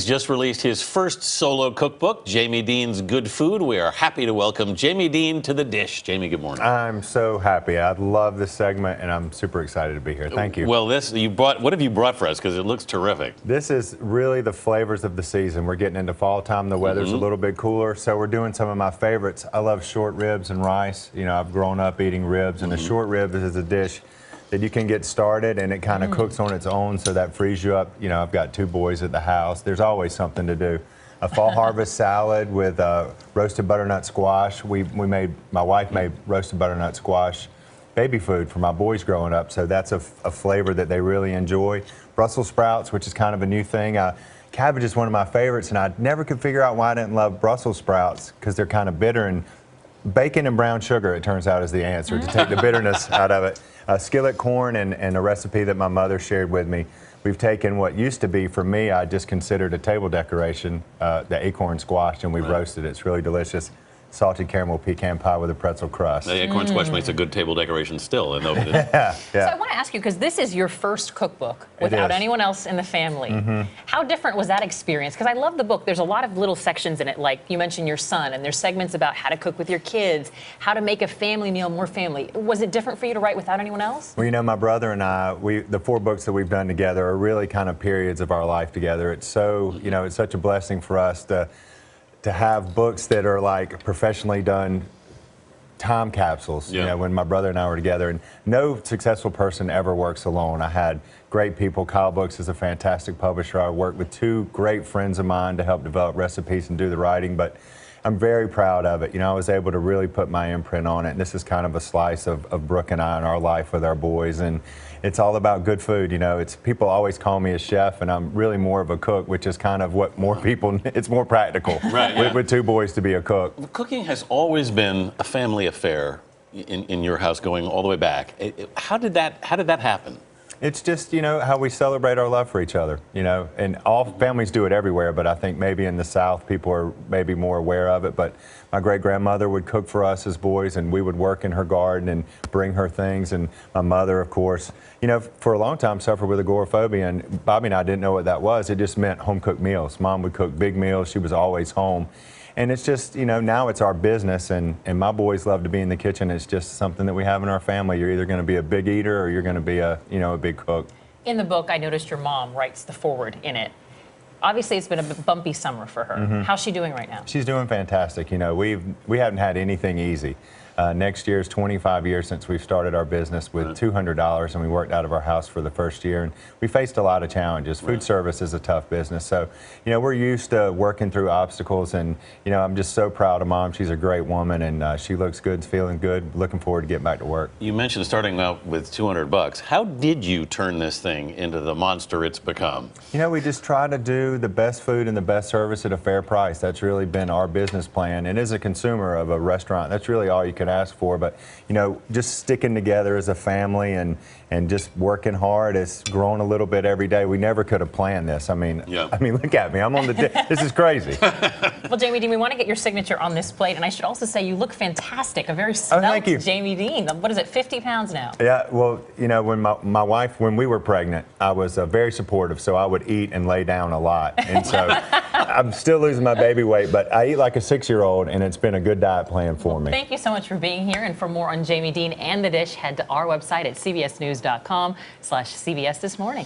He's just released his first solo cookbook, Jamie Deen's Good Food. We are happy to welcome Jamie Deen to The Dish. Jamie, good morning. I'm so happy. I love this segment, and I'm super excited to be here. Thank you. Well, what have you brought for us? Because it looks terrific. This is really the flavors of the season. We're getting into fall time. The weather's a little bit cooler, so we're doing some of my favorites. I love short ribs and rice. You know, I've grown up eating ribs, and the short rib is a dish that you can get started, and it kind of cooks on its own, so that frees you up. You know, I've got 2 boys at the house. There's always something to do. A fall harvest salad with roasted butternut squash. My wife made roasted butternut squash baby food for my boys growing up, so that's a flavor that they really enjoy. Brussels sprouts, which is kind of a new thing. Cabbage is one of my favorites, and I never could figure out why I didn't love Brussels sprouts, because they're kind of bitter, and bacon and brown sugar, it turns out, is the answer to take the bitterness out of it. Skillet corn and a recipe that my mother shared with me. We've taken what used to be, for me, I just considered a table decoration, the acorn squash, and we've roasted it. It's really delicious. Salted caramel pecan pie with a pretzel crust. The acorn squash makes a good table decoration still. Yeah. So I want to ask you, because this is your first cookbook without anyone else in the family. How different was that experience? Because I love the book. There's a lot of little sections in it, like you mentioned your son, and there's segments about how to cook with your kids, how to make a family meal more family. Was it different for you to write without anyone else? Well, you know, my brother and I, the 4 books that we've done together are really kind of periods of our life together. It's so, you know, it's such a blessing for us to have books that are like professionally done time capsules, you know, when my brother and I were together. And no successful person ever works alone. I had great people. Kyle Books is a fantastic publisher. I worked with 2 great friends of mine to help develop recipes and do the writing, but I'm very proud of it. You know, I was able to really put my imprint on it. And this is kind of a slice of Brooke and I and our life with our boys. And it's all about good food. You know, people always call me a chef, and I'm really more of a cook, which is kind of what more people, it's more practical with 2 boys to be a cook. Cooking has always been a family affair in your house, going all the way back. How did that happen? It's just, you know, how we celebrate our love for each other, you know, and all families do it everywhere, but I think maybe in the South people are maybe more aware of it. But my great-grandmother would cook for us as boys, and we would work in her garden and bring her things. And my mother, of course, you know, for a long time suffered with agoraphobia, and Bobby and I didn't know what that was. It just meant home-cooked meals. Mom would cook big meals. She was always home. And it's just, you know, now it's our business, and my boys love to be in the kitchen. It's just something that we have in our family. You're either going to be a big eater or you're going to be a big cook. In the book, I noticed your mom writes the foreword in it. Obviously, it's been a bumpy summer for her. How's she doing right now? She's doing fantastic. You know, we haven't had anything easy. Next year is 25 years since we've started our business with $200, and we worked out of our house for the first year. And we faced a lot of challenges. Food service is a tough business. So, you know, we're used to working through obstacles. And, you know, I'm just so proud of Mom. She's a great woman, and she looks good, feeling good, looking forward to getting back to work. You mentioned starting out with $200. How did you turn this thing into the monster it's become? You know, we just try to do the best food and the best service at a fair price. That's really been our business plan. And as a consumer of a restaurant, that's really all you can ask for. But, you know, just sticking together as a family and just working hard. It's grown a little bit every day. We never could have planned this. I mean, look at me. I'm on this is crazy. Well, Jamie Deen, we want to get your signature on this plate. And I should also say you look fantastic. A very svelte Jamie Deen. What is it, 50 pounds now? Yeah, well, you know, when my wife, when we were pregnant, I was very supportive. So I would eat and lay down a lot. And so I'm still losing my baby weight, but I eat like a 6-year-old, and it's been a good diet plan for me. Thank you so much for being here. And for more on Jamie Deen and The Dish, head to our website at cbsnews.com/CBS This Morning.